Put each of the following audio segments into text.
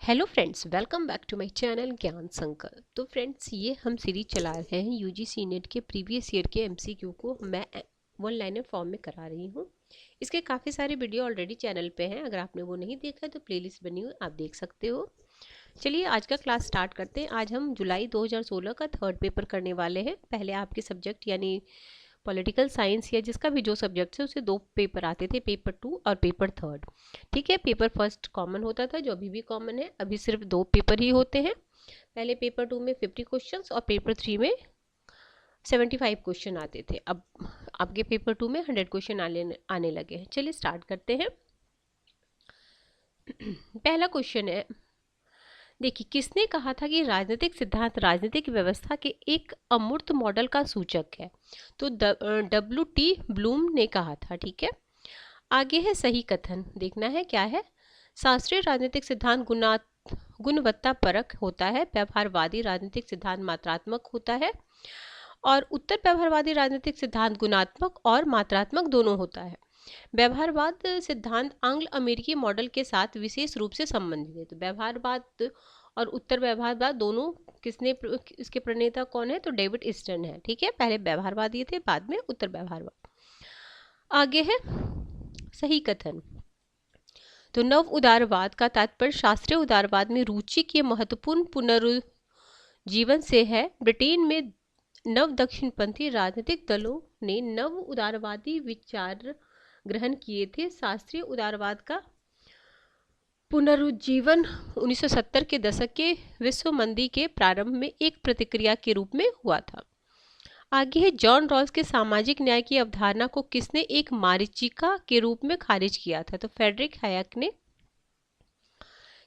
Hello friends, welcome back to my channel Gyan Sankalp. तो friends, ये हम सीरीज चला रहे हैं यूजीसी नेट के प्रीवियस ईयर के एमसीक्यू को मैं वन लाइनर फॉर्म में करा रही हूँ। इसके काफ़ी सारे वीडियो ऑलरेडी चैनल पे हैं, अगर आपने वो नहीं देखा है तो प्लेलिस्ट बनी हुई आप देख सकते हो। चलिए आज का क्लास स्टार्ट करते हैं। आज हम जुलाई 2016 का थर्ड पेपर करने वाले हैं। पहले आपके सब्जेक्ट यानी पॉलिटिकल साइंस या जिसका भी जो सब्जेक्ट है उसे दो पेपर आते थे, पेपर 2 और पेपर 3। ठीक है, पेपर फर्स्ट कॉमन होता था, जो अभी भी कॉमन है। अभी सिर्फ दो पेपर ही होते हैं। पहले पेपर 2 में 50 क्वेश्चंस और पेपर 3 में 75 क्वेश्चन आते थे। अब आपके पेपर 2 में 100 क्वेश्चन आने लगे हैं। चलिए स्टार्ट करते हैं। पहला क्वेश्चन है, देखिए, किसने कहा था कि राजनीतिक सिद्धांत राजनीतिक व्यवस्था के एक अमूर्त मॉडल का सूचक है? तो W.T. ब्लूम ने कहा था। ठीक है, आगे है सही कथन। देखना है क्या है। शास्त्रीय राजनीतिक सिद्धांत गुणवत्ता परक होता है, व्यवहारवादी राजनीतिक सिद्धांत मात्रात्मक होता है, और उत्तर व्यवहारवादी राजनीतिक सिद्धांत गुणात्मक और मात्रात्मक दोनों होता है। व्यवहारवाद सिद्धांत एंग्लो अमेरिकी मॉडल के साथ विशेष रूप से संबंधित है। तो व्यवहारवाद और उत्तर व्यवहारवाद दोनों इसके प्रणेता कौन है? तो डेविड ईस्टर्न है। ठीक है, पहले व्यवहारवाद ये थे, बाद में उत्तर व्यवहारवाद। आगे है सही कथन। तो नव उदारवाद का तात्पर्य शास्त्रीय उदारवाद में रुचि के महत्वपूर्ण पुनरुज्जीवन से है। ब्रिटेन में नव दक्षिणपंथी राजनीतिक दलों ने नव उदारवादी विचार ग्रहण किए थे। शास्त्रीय उदारवाद का पुनरुज्जीवन 1970 के दशक के विश्व मंदी के प्रारंभ में एक प्रतिक्रिया के रूप में हुआ था। आगे है जॉन रॉल्स के सामाजिक न्याय की अवधारणा को किसने एक मारीचिका के रूप में खारिज किया था? तो फ्रेडरिक हैयक ने।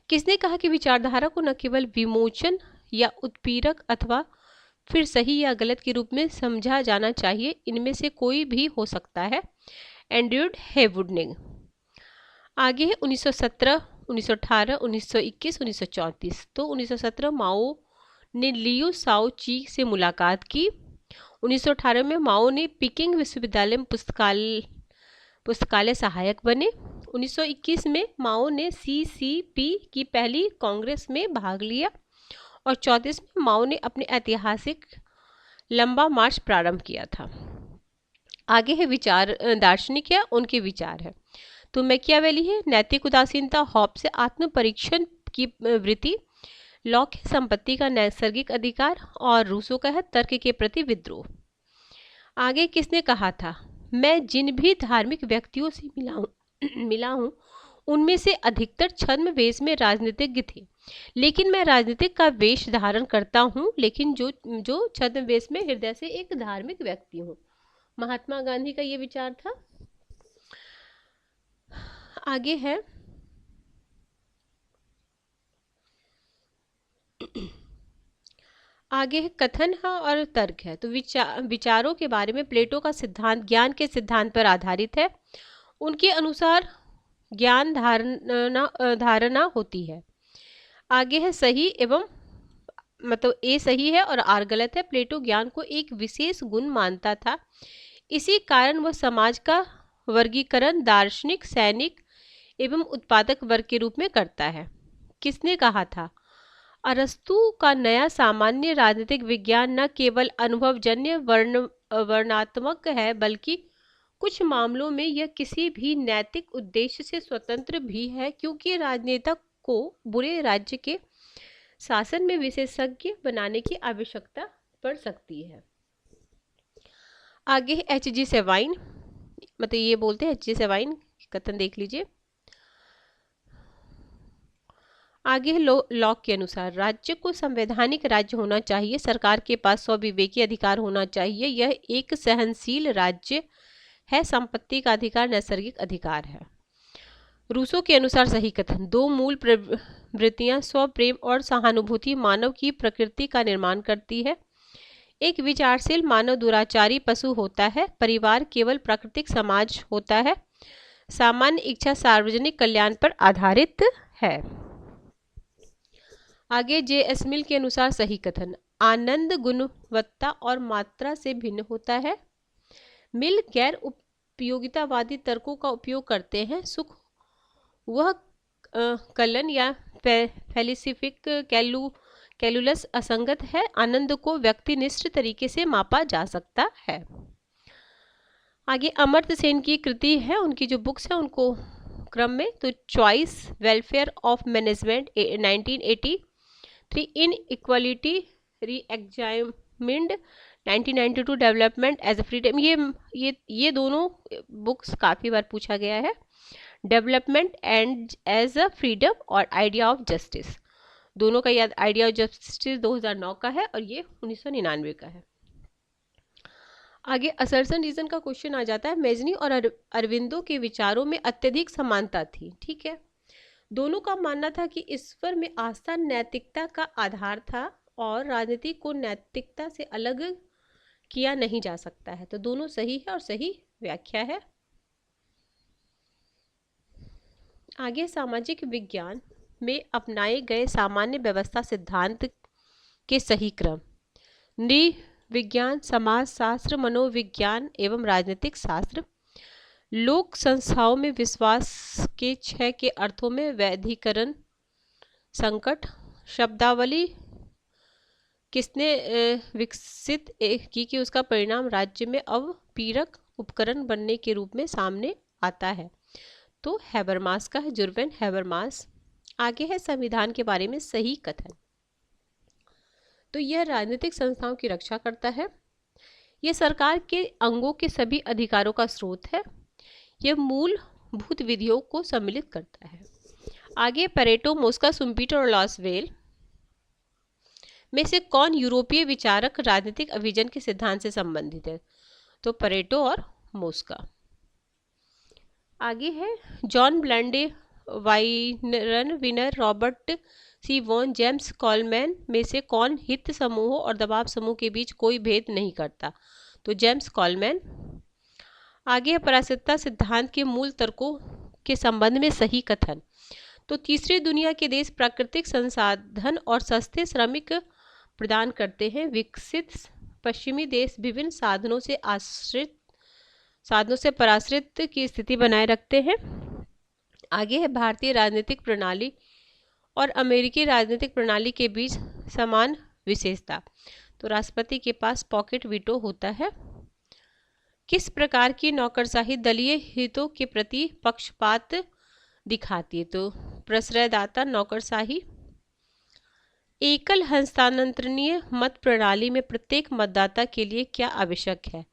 किसने कहा कि विचारधारा को न केवल विमोचन या उत्पीड़क अथवा फिर सही या गलत के रूप में समझा जाना चाहिए, इनमें से कोई भी हो सकता है? एंड्रयू हेवुड ने। आगे है 1917, 1918, 1921, 1934। तो 1917 माओ ने लियू साओ ची से मुलाकात की। 1918 में माओ ने पिकिंग विश्वविद्यालय में पुस्तकालय सहायक बने। 1921 में माओ ने CCP की पहली कांग्रेस में भाग लिया, और 34 में माओ ने अपने ऐतिहासिक लंबा मार्च प्रारंभ किया था। आगे है विचार दार्शनिक या उनके विचार है। तो मैकियावेली है नैतिक उदासीनता, हॉब्स से आत्म परीक्षण की वृत्ति, लॉक है संपत्ति का नैसर्गिक अधिकार, और रूसो का है तर्क के प्रति विद्रोह। आगे किसने कहा था? मैं जिन भी धार्मिक व्यक्तियों से मिला हूँ उनमें से अधिकतर छद्म वेश में राजनीतिज्ञ थे, लेकिन मैं राजनीतिक का वेश धारण करता हूँ, लेकिन जो छद्म वेश में हृदय से एक धार्मिक व्यक्ति हूँ। महात्मा गांधी का ये विचार था। आगे है कथन है और तर्क है। तो विचारों के बारे में प्लेटो का सिद्धांत ज्ञान के सिद्धांत पर आधारित है। उनके अनुसार ज्ञान धारणा होती है। आगे है सही एवं मतलब ए सही है और आर गलत है। प्लेटो ज्ञान को एक विशेष गुण मानता था, इसी कारण वह समाज का वर्गीकरण दार्शनिक, सैनिक एवं उत्पादक वर्ग के रूप में करता है। किसने कहा था? अरस्तु का नया सामान्य राजनीतिक विज्ञान न केवल अनुभवजन्य वर्णात्मक है, बल्कि कुछ मामलों में यह किसी भी नैतिक उद्देश्य से स्वतंत्र भी है, क्योंकि राजनेता को बुरे राज्य के शासन में विशेषज्ञ बनाने की आवश्यकता पड़ सकती है। आगे H.G. सेवाइन, मतलब ये बोलते हैं H.G. सेवाइन कथन देख लीजिए। आगे लॉक के अनुसार राज्य को संवैधानिक राज्य होना चाहिए, सरकार के पास स्वविवेकी अधिकार होना चाहिए, यह एक सहनशील राज्य है, संपत्ति का अधिकार नैसर्गिक अधिकार है। रूसो के अनुसार सही कथन। दो मूल प्रवृत्तियां स्व प्रेम और सहानुभूति मानव की प्रकृति का निर्माण करती है। एक विचारशील मानव दुराचारी पशु होता है, परिवार केवल प्राकृतिक समाज होता है, सामान्य इच्छा सार्वजनिक कल्याण पर आधारित है। आगे J.S. मिल के अनुसार सही कथन। आनंद गुणवत्ता और मात्रा से भिन्न होता है। मिल गैर उपयोगितावादी तर्कों का उपयोग करते हैं। सुख वह कलन या फेलिसिफिक कैलुलस असंगत है। आनंद को व्यक्तिनिष्ठ तरीके से मापा जा सकता है। आगे अमर्त्य सेन की कृति है, उनकी जो बुक्स है उनको क्रम में, तो choice, welfare of management 1983, inequality reexamined 1992, development as a freedom. ये दोनों बुक्स काफ़ी बार पूछा गया है। Development and as a freedom और आइडिया ऑफ जस्टिस, दोनों का याद, आइडिया ऑफ जस्टिस 2009 का है और ये 1999 का है। आगे असर्शन रीजन का क्वेश्चन आ जाता है। मेजनी और अरविंदो के विचारों में अत्यधिक समानता थी। ठीक है, दोनों का मानना था कि ईश्वर में आस्था नैतिकता का आधार था और राजनीति को नैतिकता से अलग किया नहीं जा सकता है। तो दोनों सही है और सही व्याख्या है। आगे सामाजिक विज्ञान में अपनाए गए सामान्य व्यवस्था सिद्धांत के सही क्रम, नृविज्ञान, समाजशास्त्र, मनोविज्ञान एवं राजनीतिक शास्त्र। लोक संस्थाओं में विश्वास के 6 के अर्थों में वैधिकरण, संकट। शब्दावली किसने विकसित की कि उसका परिणाम राज्य में अवपीड़क उपकरण बनने के रूप में सामने आता है? तो हैबरमास का है, जुर्वेन हैबरमास। आगे है संविधान के बारे में सही कथन, तो यह राजनीतिक संस्थाओं की रक्षा करता है। यह सरकार के अंगों के सभी अधिकारों का स्रोत है। यह मूलभूत विधियों को सम्मिलित करता है। आगे पेरेटो, मोस्का, शुम्पीटर और लॉसवेल में से कौन यूरोपीय विचारक राजनीतिक अभिजन के सिद्धांत से संबंधित है? तो पेरेटो और मोस्का। आगे है जॉन ब्लैंडे, वाइनरन विनर, रॉबर्ट सी वॉन, जेम्स कॉलमैन में से कौन हित समूहों और दबाव समूह के बीच कोई भेद नहीं करता? तो जेम्स कॉलमैन। आगे है पराश्रितता सिद्धांत के मूल तर्कों के संबंध में सही कथन, तो तीसरी दुनिया के देश प्राकृतिक संसाधन और सस्ते श्रमिक प्रदान करते हैं। विकसित पश्चिमी देश विभिन्न साधनों से पराश्रित की स्थिति बनाए रखते हैं। आगे है भारतीय राजनीतिक प्रणाली और अमेरिकी राजनीतिक प्रणाली के बीच समान विशेषता, तो राष्ट्रपति के पास पॉकेट वीटो होता है। किस प्रकार की नौकरशाही दलीय हितों के प्रति पक्षपात दिखाती है? तो प्रश्रयदाता नौकरशाही। एकल हस्तांतरणीय मत प्रणाली में प्रत्येक मतदाता के लिए क्या आवश्यक है?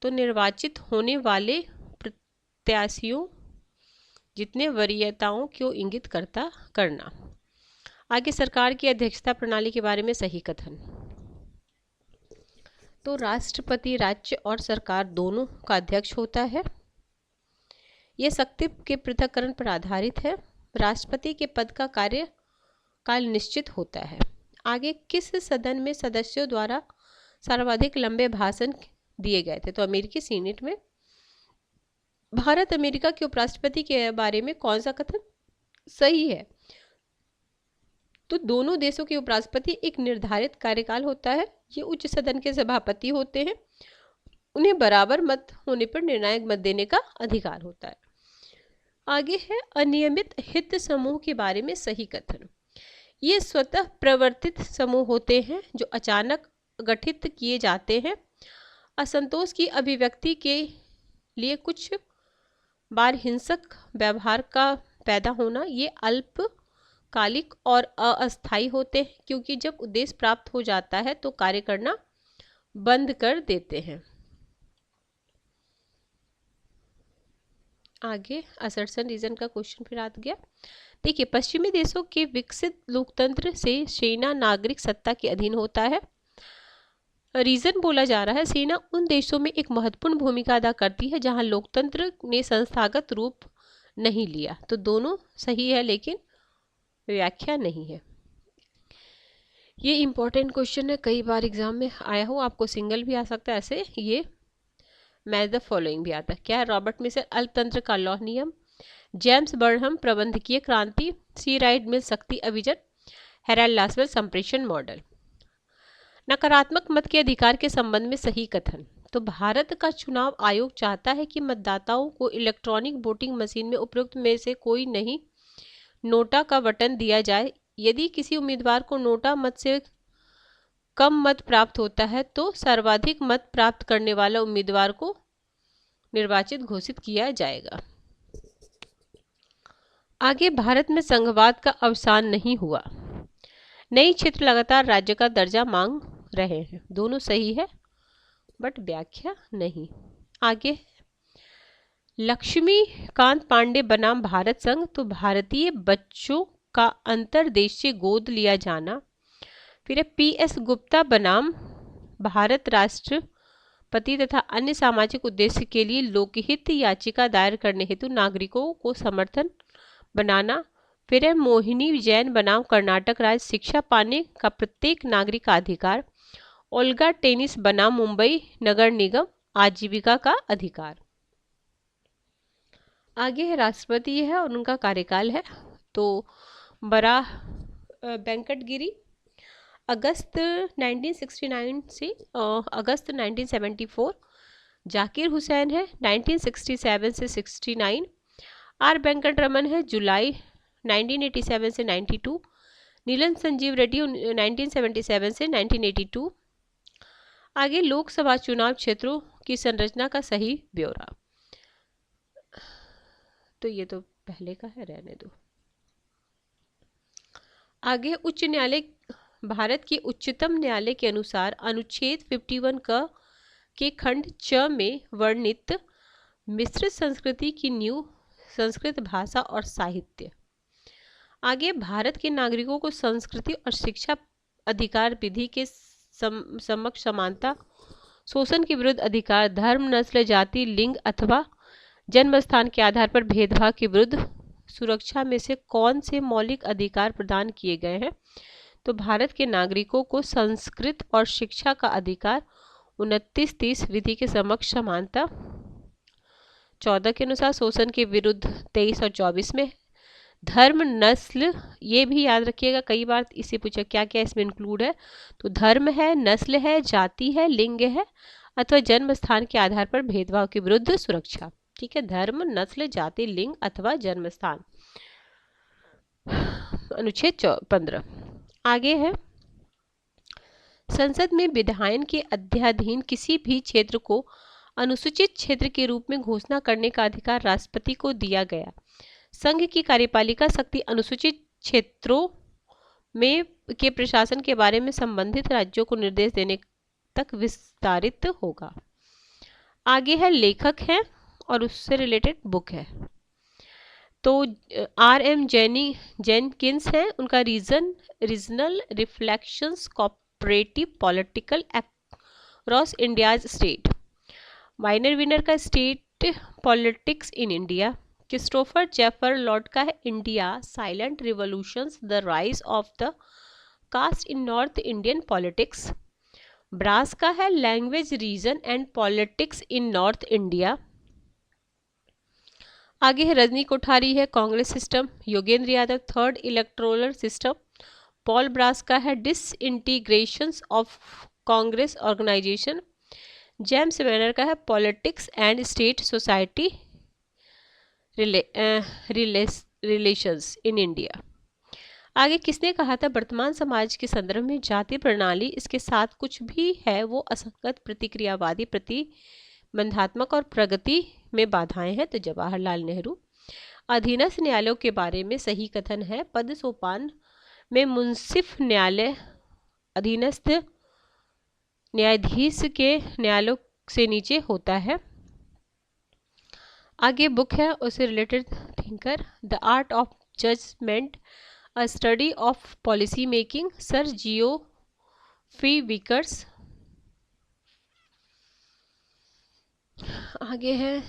तो निर्वाचित होने वाले प्रत्याशियों जितने वरीयताओं को इंगित करना। आगे सरकार की अध्यक्षता प्रणाली के बारे में सही कथन, तो राष्ट्रपति राज्य और सरकार दोनों का अध्यक्ष होता है। यह शक्ति के पृथक्करण पर आधारित है। राष्ट्रपति के पद का कार्यकाल निश्चित होता है। आगे किस सदन में सदस्यों द्वारा सर्वाधिक लंबे भाषण दिए गए थे? तो अमेरिकी सीनेट में। भारत अमेरिका के उपराष्ट्रपति के बारे में कौन सा कथन सही है? तो दोनों देशों के उपराष्ट्रपति एक निर्धारित कार्यकाल होता है। ये उच्च सदन के सभापति होते हैं। उन्हें बराबर मत होने पर निर्णायक मत देने का अधिकार होता है। आगे है अनियमित हित समूह के बारे में सही कथन। ये स्वतः प्रवर्तित समूह होते हैं जो अचानक गठित किए जाते हैं। असंतोष की अभिव्यक्ति के लिए कुछ बार हिंसक व्यवहार का पैदा होना। ये अल्पकालिक और अस्थायी होते हैं क्योंकि जब उद्देश्य प्राप्त हो जाता है तो कार्य करना बंद कर देते हैं। आगे असर्शन रीजन का क्वेश्चन फिर आ गया। देखिए, पश्चिमी देशों के विकसित लोकतंत्र से सेना नागरिक सत्ता के अधीन होता है। रीजन बोला जा रहा है, सेना उन देशों में एक महत्वपूर्ण भूमिका अदा करती है जहां लोकतंत्र ने संस्थागत रूप नहीं लिया। तो दोनों सही है लेकिन व्याख्या नहीं है। ये इंपॉर्टेंट क्वेश्चन है, कई बार एग्जाम में आया हो, आपको सिंगल भी आ सकता है ऐसे। ये मैच द फॉलोइंग भी आता है। क्या है? रॉबर्ट मिशेल अल्पतंत्र का लौह नियम, जेम्स बर्नहम प्रबंधकीय क्रांति, सी राइट मिल शक्ति अभिजन, हेराल्ड लासवेल संप्रेषण मॉडल। नकारात्मक मत के अधिकार के संबंध में सही कथन। तो भारत का चुनाव आयोग चाहता है कि मतदाताओं को इलेक्ट्रॉनिक वोटिंग मशीन में उपयुक्त में से कोई नहीं नोटा का बटन दिया जाए। यदि किसी उम्मीदवार को नोटा मत से कम मत प्राप्त होता है तो सर्वाधिक मत प्राप्त करने वाला उम्मीदवार को निर्वाचित घोषित किया जाएगा। आगे, भारत में संघवाद का अवसान नहीं हुआ। नई क्षेत्र लगातार राज्य का दर्जा मांग रहे हैं। दोनों सही है बट व्याख्या नहीं। आगे, लक्ष्मीकांत पांडे बनाम भारत संघ, तो भारतीय बच्चों का अंतर्देशीय गोद लिया जाना। फिर है PS गुप्ता बनाम भारत राष्ट्रपति तथा अन्य सामाजिक उद्देश्य के लिए लोकहित याचिका दायर करने हेतु नागरिकों को समर्थन बनाना। फिर है मोहिनी जैन बनाम कर्नाटक राज्य, शिक्षा पाने का प्रत्येक नागरिक का अधिकार। ओल्गा टेनिस बनाम मुंबई नगर निगम, आजीविका का अधिकार। आगे है राष्ट्रपति है और उनका कार्यकाल है। तो बड़ा वेंकट गिरी अगस्त 1969 से अगस्त 1974। जाकिर हुसैन है 1967 से 69। आर वेंकटरमन है जुलाई 1987 से 92। नीलन संजीव रेड्डी 1977 से 1982। आगे, लोकसभा चुनाव क्षेत्रों की संरचना का सही ब्यौरा। तो ये तो पहले का है, रहने दो। आगे, उच्च न्यायालय, भारत के उच्चतम न्यायालय के अनुसार अनुच्छेद 51 के खंड 6 में वर्णित मिश्रित संस्कृति की नींव संस्कृत भाषा और साहित्य। आगे, भारत के नागरिकों को संस्कृति और शिक्षा अधिकार, विधि के समक्ष समानता, शोषण के विरुद्ध अधिकार, धर्म, नस्ल, जाति, लिंग अथवा जन्म स्थान के आधार पर भेदभाव के विरुद्ध सुरक्षा में से कौन से मौलिक अधिकार प्रदान किए गए हैं? तो भारत के नागरिकों को संस्कृत और शिक्षा का अधिकार, 29-30 विधि के समक्ष समानता, 14 के अनुसार शोषण के विरुद्ध 23 और 24 में, धर्म, नस्ल, ये भी याद रखिएगा, कई बार इसे पूछा क्या क्या इसमें इंक्लूड है। तो धर्म है, नस्ल है, जाति है, लिंग है अथवा जन्म स्थान के आधार पर भेदभाव के विरुद्ध सुरक्षा। ठीक है, धर्म, नस्ल, जाति, लिंग अथवा जन्म स्थान, अनुच्छेद 15। आगे है, संसद में विधायन के अध्याधीन किसी भी क्षेत्र को अनुसूचित क्षेत्र के रूप में घोषणा करने का अधिकार राष्ट्रपति को दिया गया। संघ की कार्यपालिका शक्ति अनुसूचित क्षेत्रों में के प्रशासन के बारे में संबंधित राज्यों को निर्देश देने तक विस्तारित होगा। आगे है, लेखक है और उससे रिलेटेड बुक है। तो RM जेनकिंस है, उनका regional reflections cooperative political across India's state. Myron Weiner का state politics in India. Christopher Jaffrelot का है India silent revolutions, the rise of the caste in north Indian politics. Brass का है language, region and politics in north India. आगे है, रजनी कोठारी है Congress system. Yogendra Yadav third electoral system. Paul Brass का है disintegration of Congress organisation. James Weiner का है politics and state society relations in India. आगे, किसने कहा था वर्तमान समाज के संदर्भ में जाति प्रणाली इसके साथ कुछ भी है वो असंगत, प्रतिक्रियावादी, प्रतिबंधात्मक और प्रगति में बाधाएं हैं? तो जवाहरलाल नेहरू। अधीनस्थ न्यायालयों के बारे में सही कथन है, पद सोपान में मुंसिफ न्यायालय अधीनस्थ न्यायाधीश के न्यायालयों से नीचे होता है। आगे बुक है उससे related thinker, the art of judgement, a study of policy making, Sir Geoffrey Vickers. आगे है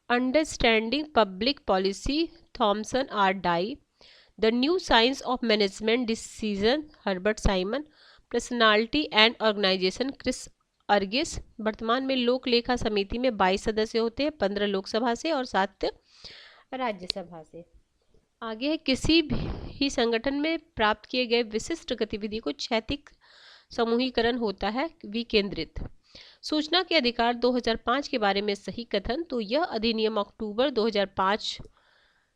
understanding public policy, Thomson R Dye. The new science of management decision, Herbert Simon. Personality and organisation, Chris Argyris. वर्तमान में लोक लेखा समिति में 22 सदस्य होते हैं, 15 लोकसभा से और 7 राज्यसभा से। आगे है, किसी भी संगठन में प्राप्त किए गए विशिष्ट गतिविधि को क्षैतिक समूहीकरण होता है, विकेंद्रित। सूचना के अधिकार 2005 के बारे में सही कथन, तो यह अधिनियम अक्टूबर 2005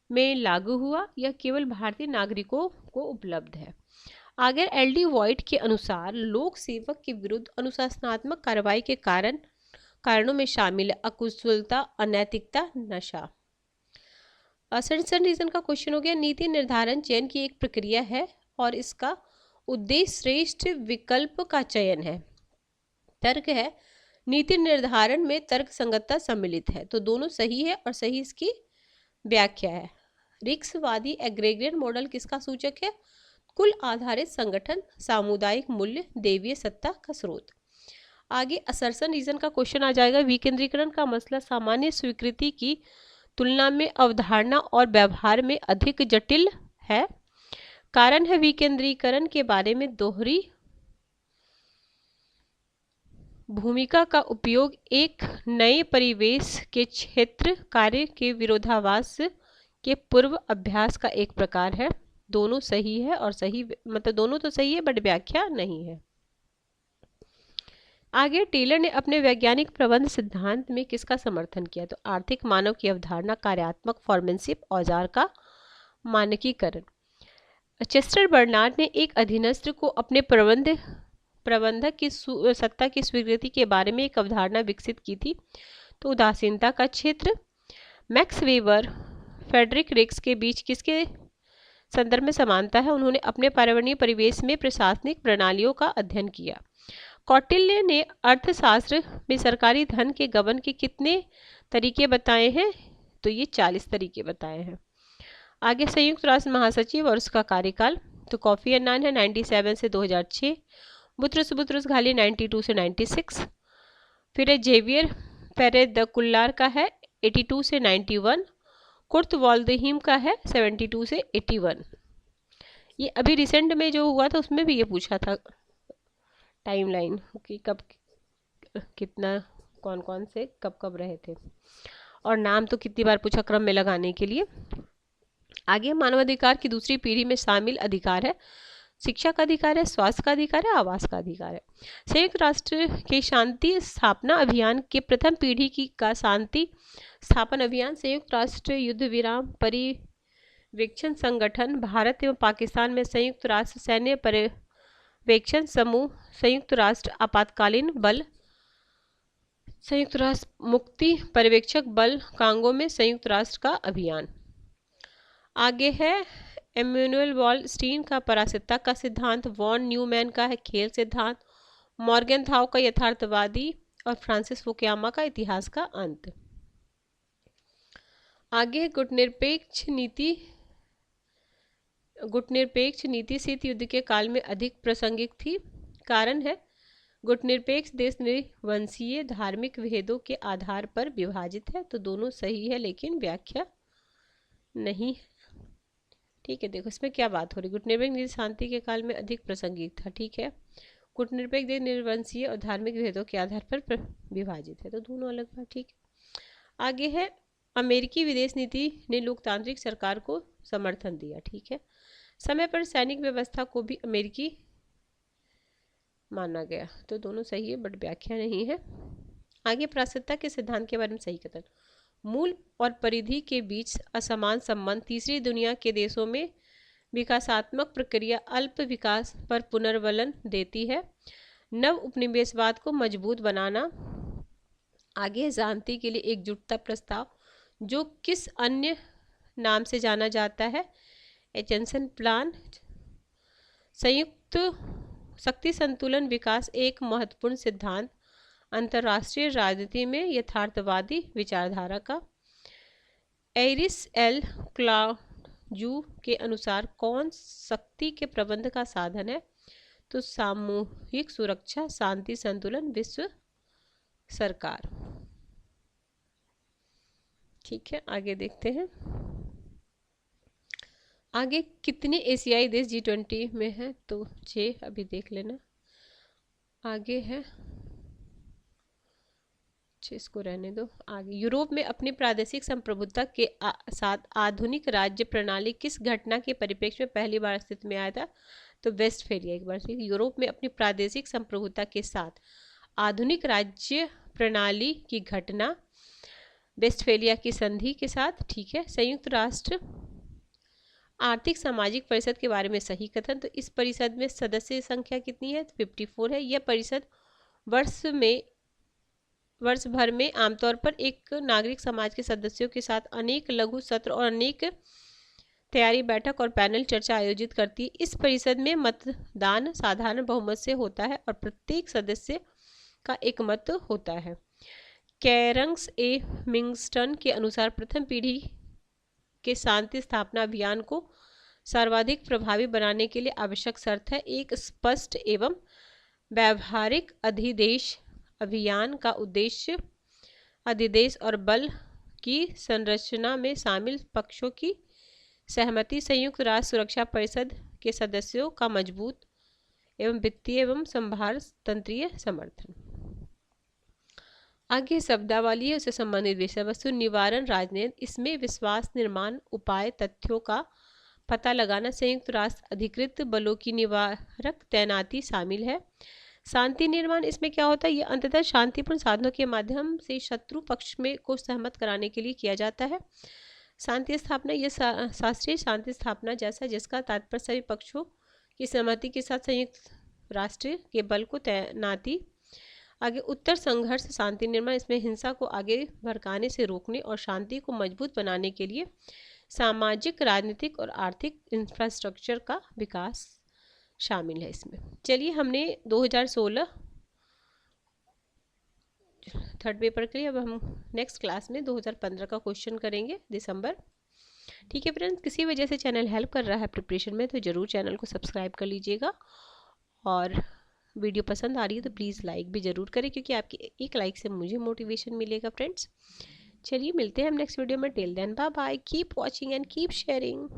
में लागू हुआ या केवल भारतीय नागरिकों को उपलब्ध है? आगे एल.डी. व्हाइट के अनुसार लोक सेवक के विरुद्ध अनुशासनात्मक कार्रवाई के कारणों में शामिल है अकुशलता, अनैतिकता, नशा। सेंट रीजन का क्वेश्चन हो गया, नीति निर्धारण चयन की एक प्रक्रिया है और इसका उद्देश्य श्रेष्ठ विकल्प का चयन है। तर्क है, नीति निर्धारण में तर्क संगतता सम्मिलित है, तो दोनों सही है और सही इसकी व्याख्या है। रिक्सवादी एग्रेगेट मॉडल किसका सूचक है? कुल आधारित संगठन, सामुदायिक मूल्य, देवीय सत्ता का स्रोत। आगे असर्शन रीजन का क्वेश्चन आ जाएगा, विकेंद्रीकरण का मसला सामान्य स्वीकृति की तुलना में अवधारणा और व्यवहार में अधिक जटिल है। कारण है विकेंद्रीकरण के बारे में दोहरी भूमिका का उपयोग एक नए परिवेश के क्षेत्र कार्य के विरोधाभास के पूर्व अभ्यास का एक प्रकार है। दोनों सही है और सही मतलब दोनों तो सही है बट व्याख्या नहीं है। आगे टेलर ने अपने वैज्ञानिक प्रबंध सिद्धांत में किसका समर्थन किया? तो आर्थिक मानव की अवधारणा, कार्यात्मक फॉर्मेनशिप, औजार का मानकीकरण। चेस्टर बर्नार्ड ने एक अधीनस्थ को अपने प्रबंधक की सत्ता की स्वीकृति के बारे में एक अवधारणा विकसित की थी, तो उदासीनता का क्षेत्र। मैक्स वेबर फ्रेडरिक रिक्स के बीच किसके संदर्भ में समानता है? उन्होंने अपने पर्यावरणीय परिवेश में प्रशासनिक प्रणालियों का अध्ययन किया। कौटिल्य ने अर्थशास्त्र में सरकारी धन के गबन के कितने तरीके बताए हैं? तो ये 40 तरीके बताए हैं। आगे संयुक्त राष्ट्र महासचिव और उसका कार्यकाल, तो कॉफी अन्नान है 97 से 2006, बुतरुस घाली 92 से 96, फिर जेवियर पेरेज द कुल्लार का है 82 से 91, कुर्त वाल्देहीम का है 72 से 81। ये अभी रिसेंट में जो हुआ था उसमें भी ये पूछा था टाइमलाइन कि कब कितना कौन कौन से कब रहे थे, और नाम तो कितनी बार पूछा क्रम में लगाने के लिए। आगे मानवाधिकार की दूसरी पीढ़ी में शामिल अधिकार है, शिक्षा का अधिकार है, स्वास्थ्य का अधिकार है, आवास का अधिकार है। संयुक्त राष्ट्र के शांति स्थापना अभियान के प्रथम पीढ़ी का शांति स्थापन अभियान संयुक्त राष्ट्र युद्ध विराम पर्यवेक्षण संगठन, भारत एवं पाकिस्तान में संयुक्त राष्ट्र सैन्य पर्यवेक्षण समूह, संयुक्त राष्ट्र आपातकालीन बल, संयुक्त राष्ट्र मुक्ति पर्यवेक्षक बल, कांगो में संयुक्त राष्ट्र का अभियान। आगे है एम्यूनुअल वॉलस्टीन का परासितता का सिद्धांत, वॉन न्यूमैन का है खेल सिद्धांत, मॉर्गेनथाउ का यथार्थवादी और फ्रांसिस फुकुयामा का इतिहास का अंत। आगे गुटनिरपेक्ष नीति शीत युद्ध के काल में अधिक प्रासंगिक थी। कारण है गुटनिरपेक्ष देश वंशीय धार्मिक भेदों के आधार पर विभाजित है, तो दोनों सही है लेकिन व्याख्या नहीं है। ठीक है, देखो इसमें क्या बात हो रही, गुटनिरपेक्ष नीति शांति के काल में अधिक प्रासंगिक था। ठीक है, गुटनिरपेक्ष देश निर्वंशीय और धार्मिक भेदों के आधार पर विभाजित है, तो दोनों अलग बात। ठीक है, आगे है अमेरिकी विदेश नीति ने लोकतांत्रिक सरकार को समर्थन दिया। ठीक है, समय पर सैनिक व्यवस्था को भी अमेरिकी माना गया, तो दोनों सही है बट व्याख्या नहीं है। आगे प्रायश्चित्ता के सिद्धांत के बारे में सही कथन, मूल और परिधि के बीच असमान संबंध तीसरी दुनिया के देशों में विकासात्मक प्रक्रिया अल्प विकास पर पुनर्बलन देती है, नव उपनिवेशवाद को मजबूत बनाना। आगे शांति के लिए एकजुटता प्रस्ताव जो किस अन्य नाम से जाना जाता है, एचेंसन प्लान। संयुक्त शक्ति संतुलन विकास एक महत्वपूर्ण सिद्धांत अंतर्राष्ट्रीय राजनीति में यथार्थवादी विचारधारा का। एरिस एल क्लाउजू के अनुसार कौन शक्ति के प्रबंध का साधन है, तो सामूहिक सुरक्षा, शांति, संतुलन, विश्व सरकार। ठीक है, आगे देखते हैं। आगे कितने एशियाई देश G20 में हैं, तो 6, अभी देख लेना। आगे है, इसको रहने दो। आगे यूरोप में अपनी प्रादेशिक संप्रभुता के साथ आधुनिक राज्य प्रणाली किस घटना के परिप्रेक्ष्य में पहली बार अस्तित्व में आया था, तो वेस्टफेलिया। एक बार यूरोप में अपनी प्रादेशिक संप्रभुता के साथ आधुनिक राज्य प्रणाली की घटना वेस्टफेलिया की संधि के साथ। ठीक है। संयुक्त राष्ट्र आर्थिक सामाजिक परिषद के बारे में सही कथन। तो इस परिषद में सदस्य संख्या कितनी है? 54 है। यह परिषद वर्ष भर में आमतौर पर एक नागरिक समाज के सदस्यों के साथ अनेक लघु सत्र और अनेक तैयारी बैठक और पैनल चर्चा आयोजित करती है। इस परिषद में मतदान साधारण बहुमत से होता है और प्रत्येक सदस्य का एक मत होता है। कैरंग्स ए मिंगस्टन के अनुसार प्रथम पीढ़ी के शांति स्थापना अभियान को सर्वाधिक प्रभावी बनाने के लिए आवश्यक शर्त है एक स्पष्ट एवं व्यावहारिक अधिदेश। अभियान का उद्देश्य अधिदेश और बल की संरचना में शामिल पक्षों की सहमति, संयुक्त राष्ट्र सुरक्षा परिषद के सदस्यों का मजबूत एवं वित्तीय एवं संभार तंत्रीय समर्थन। आगे शब्दावली है, उससे संबंधित विषय वस्तु। निवारण राजनीति, इसमें विश्वास निर्माण उपाय, तथ्यों का पता लगाना, संयुक्त राष्ट्र अधिकृत बलों की निवारक तैनाती शामिल है। शांति निर्माण, इसमें क्या होता है? ये अंततः शांतिपूर्ण साधनों के माध्यम से शत्रु पक्ष में को सहमत कराने के लिए किया जाता है। शांति स्थापना, यह शास्त्रीय शांति स्थापना जैसा जिसका तात्पर्य सभी पक्षों की सहमति के साथ संयुक्त राष्ट्र के बल को तैनाती। आगे उत्तर संघर्ष शांति निर्माण, इसमें हिंसा को आगे भड़काने से रोकने और शांति को मजबूत बनाने के लिए सामाजिक, राजनीतिक और आर्थिक इंफ्रास्ट्रक्चर का विकास शामिल है इसमें। चलिए, हमने 2016 थर्ड पेपर के लिए, अब हम नेक्स्ट क्लास में 2015 का क्वेश्चन करेंगे दिसंबर। ठीक है फ्रेंड्स, किसी वजह से चैनल हेल्प कर रहा है प्रिपरेशन में तो ज़रूर चैनल को सब्सक्राइब कर लीजिएगा, और वीडियो पसंद आ रही है तो प्लीज़ लाइक भी ज़रूर करें, क्योंकि आपकी एक लाइक से मुझे मोटिवेशन मिलेगा फ्रेंड्स। चलिए, मिलते हैं हम नेक्स्ट वीडियो में। Till then bye bye, keep watching and keep sharing.